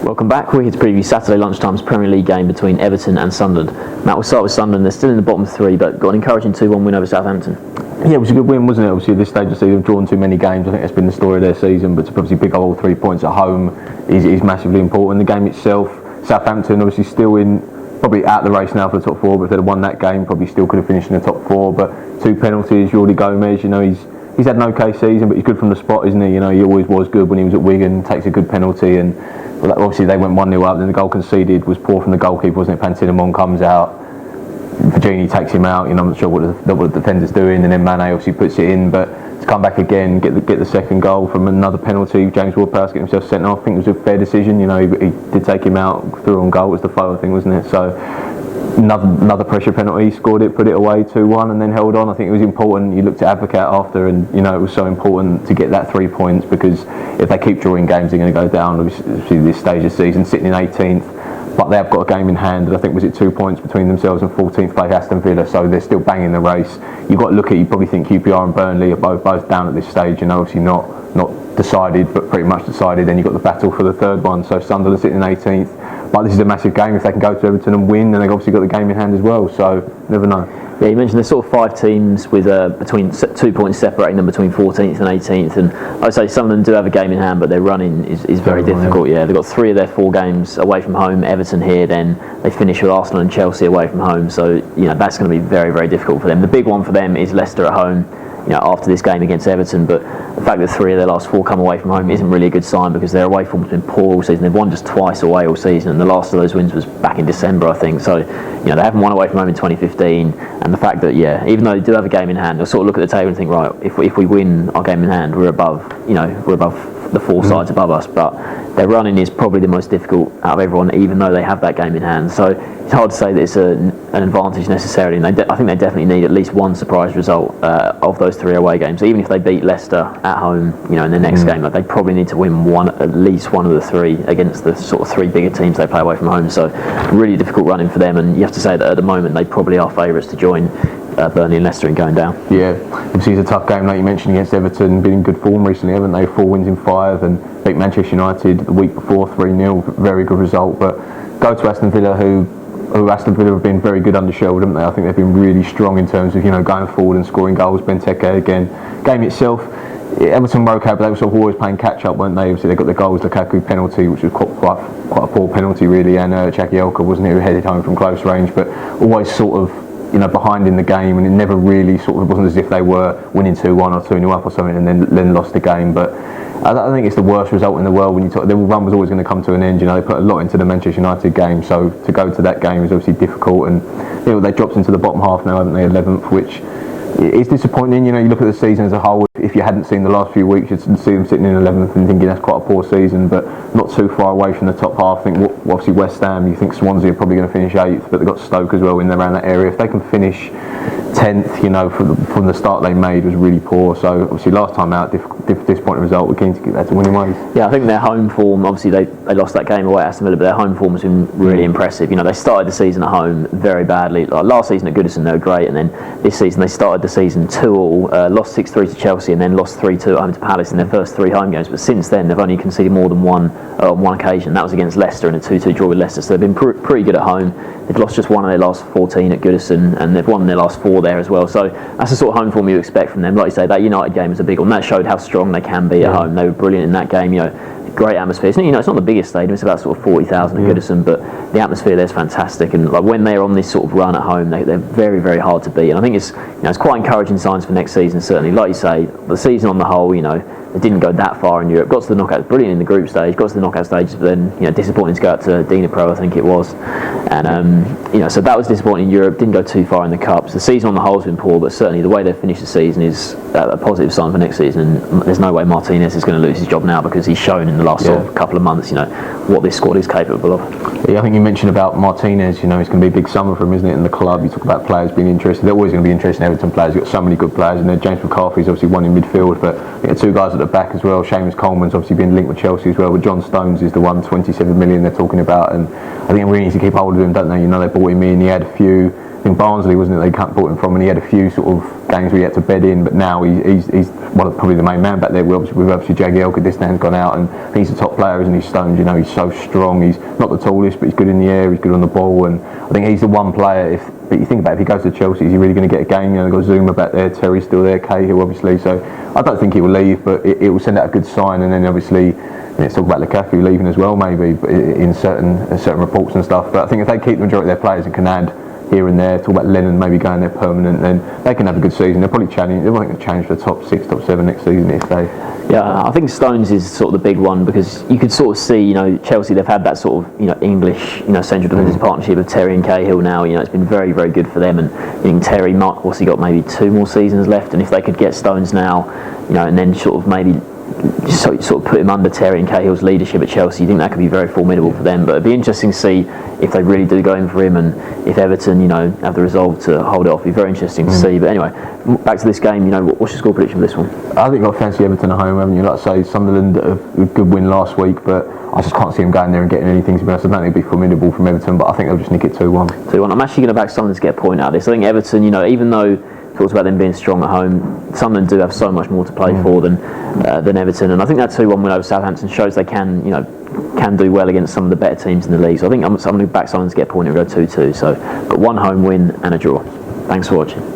Welcome back. We're here to preview Saturday lunchtime's Premier League game between Everton and Sunderland. Matt, we'll start with Sunderland. They're still in the bottom three, but got an encouraging 2-1 win over Southampton. Yeah, it was a good win, wasn't it? Obviously, at this stage of the season, they've drawn too many games. I think that's been the story of their season. But to obviously pick up all 3 points at home is massively important. The game itself, Southampton obviously still in, probably out the race now for the top four. But if they'd have won that game, probably still could have finished in the top four. But 2 penalties, Jordi Gomez, he's had an okay season, but he's good from the spot, isn't he? He always was good when he was at Wigan, takes a good penalty, and obviously they went 1-0 up, then the goal conceded was poor from the goalkeeper, wasn't it? Pantinimon comes out, Virginie takes him out, I'm not sure what the defender's doing, and then Mane obviously puts it in, but to come back again, get the second goal from another penalty, James Ward-Prowse get himself sent off. I think it was a fair decision, he did take him out, threw on goal, it was the photo thing, wasn't it? So another pressure penalty, scored it, put it away 2-1 and then held on. I think it was important. You looked at Advocate after and it was so important to get that 3 points, because if they keep drawing games they're going to go down obviously this stage of the season, sitting in 18th, but they have got a game in hand, and I think was it 2 points between themselves and 14th place Aston Villa, so they're still banging the race. You've got to look at, you probably think QPR and Burnley are both down at this stage, obviously not decided but pretty much decided. Then you've got the battle for the third one, so Sunderland sitting in 18th, but this is a massive game. If they can go to Everton and win, then they've obviously got the game in hand as well, so never know. Yeah, you mentioned there's sort of 5 teams with between 2 points separating them between 14th and 18th, and I'd say some of them do have a game in hand, but their running is very difficult. Yeah, they've got 3 of their 4 games away from home, Everton here, then they finish with Arsenal and Chelsea away from home, so that's going to be very, very difficult for them. The big one for them is Leicester at home, after this game against Everton, but the fact that 3 of their last 4 come away from home isn't really a good sign, because their away form's been poor all season. They've won just twice away all season, and the last of those wins was back in December, I think. So, they haven't won away from home in 2015, and the fact that, even though they do have a game in hand, they'll sort of look at the table and think, right, if we win our game in hand, we're above the 4 sides above us, but their running is probably the most difficult out of everyone, even though they have that game in hand. So it's hard to say that it's an advantage necessarily, and I think they definitely need at least one surprise result of those 3 away games. Even if they beat Leicester at home, in the next game, they probably need to win at least one of the 3 against the sort of 3 bigger teams they play away from home. So really difficult running for them, and you have to say that at the moment they probably are favourites to join Burnley and Leicester in going down. Yeah, obviously it's a tough game, like you mentioned, against Everton. Been in good form recently, haven't they? 4 wins in 5, and beat Manchester United the week before 3-0. Very good result. But go to Aston Villa, who Aston Villa have been very good under Sherwood, haven't they? I think they've been really strong in terms of going forward and scoring goals. Benteke again. Game itself, Everton were okay, but they were sort of always playing catch up, weren't they? Obviously they got the goals, Lukaku penalty, which was quite a poor penalty really, and Jagielka, wasn't it, who headed home from close range, but always sort of behind in the game, and it never really it wasn't as if they were winning 2-1 or 2-0 up or something and then lost the game. But I think it's the worst result in the world when you talk. The run was always going to come to an end. They put a lot into the Manchester United game, so to go to that game is obviously difficult. And they dropped into the bottom half now, haven't they? 11th, which is disappointing. You look at the season as a whole. If you hadn't seen the last few weeks, you'd see them sitting in 11th and thinking that's quite a poor season, but not too far away from the top half. I think obviously West Ham, you think Swansea are probably going to finish 8th, but they've got Stoke as well in around that area. If they can finish 10th, from the start they made was really poor. So obviously last time out, disappointing result. We're keen to get that to winning ways. Yeah, I think their home form, obviously they lost that game away at Aston Villa, but their home form has been really impressive. They started the season at home very badly. Like last season at Goodison they were great, and then this season they started the season 2-2, lost 6-3 to Chelsea, and then lost 3-2 at home to Palace in their first 3 home games. But since then they've only conceded more than one on one occasion. That was against Leicester in a 2-2 draw with Leicester. So they've been pretty good at home. They've lost just 1 of their last 14 at Goodison, and they've won their last 4 there as well. So that's the sort of home form you expect from them. Like you say, that United game was a big one. That showed how strong they can be at home. They were brilliant in that game. Great atmosphere. It's not the biggest stadium. It's about sort of 40,000 at Goodison, but the atmosphere there's fantastic. And like when they're on this sort of run at home, they're very, very hard to beat. And I think it's quite encouraging signs for next season. Certainly, like you say, the season on the whole, they didn't go that far in Europe. Got to the knockouts, brilliant in the group stage. Got to the knockout stages, but then disappointing to go out to Dnipro, I think it was. And so that was disappointing in Europe. Didn't go too far in the cups. The season on the whole has been poor, but certainly the way they've finished the season is a positive sign for next season. And there's no way Martinez is going to lose his job now, because he's shown in the last sort of couple of months, what this squad is capable of. Yeah, I think you mentioned about Martinez. It's going to be a big summer for him, isn't it? In the club, you talk about players being interested. They're always going to be interested in Everton players. You've got so many good players, and then James McCarthy's obviously one in midfield. But I think the 2 guys at the the back as well. Seamus Coleman's obviously been linked with Chelsea as well, but John Stones is the one, 27 million they're talking about, and I think we need to keep hold of him, don't they? You know, they bought him in, he had a few, I think Barnsley, wasn't it, they bought him from, and he had a few sort of games where he had to bed in, but now he's one of probably the main man back there. We've obviously Jagielka this has gone out, and he's the top player, isn't he? Stones, you know, he's so strong, he's not the tallest, but he's good in the air, he's good on the ball, and I think he's the one player, but you think about it, if he goes to Chelsea, is he really going to get a game? You know, they've got Zuma back there, Terry's still there, Cahill obviously, so I don't think he will leave, but it will send out a good sign. And then obviously, let's talk about Lukaku leaving as well, maybe, but in certain reports and stuff. But I think if they keep the majority of their players and can add here and there, talk about Lennon maybe going there permanent, then they can have a good season. They'll probably challenge for the top 6, top 7 next season if they. Yeah, I think Stones is sort of the big one, because you could sort of see, you know, Chelsea, they've had that sort of, you know, English, you know, central defensive partnership of Terry and Cahill now. You know, it's been very, very good for them. And I think Terry, what's he got, maybe 2 more seasons left, and if they could get Stones now, you know, and then sort of maybe sort of put him under Terry and Cahill's leadership at Chelsea, you think that could be very formidable for them. But it'd be interesting to see if they really do go in for him, and if Everton, you know, have the resolve to hold it off. It'd be very interesting to see. But anyway, back to this game. You know, what's your score prediction for this one? I think you've got to fancy Everton at home, haven't you? Like I say, Sunderland a good win last week, but I just can't see them going there and getting anything. To be honest, I don't think it'd be formidable from Everton, but I think they'll just nick it 2-1. 2-1. I'm actually going to back Sunderland to get a point out of this. I think Everton, you know, even though talks about them being strong at home, Sunderland do have so much more to play for than Everton, and I think that 2-1 win over Southampton shows they can, you know, can do well against some of the better teams in the league. So I think I'm going to back Sunderland to get a point and go 2-2. So, but 1 home win and a draw. Thanks for watching.